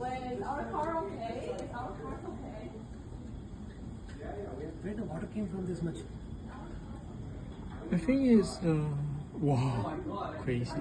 Is our car okay? Is our car okay? Where the water came from this much? I think it's wow, crazy.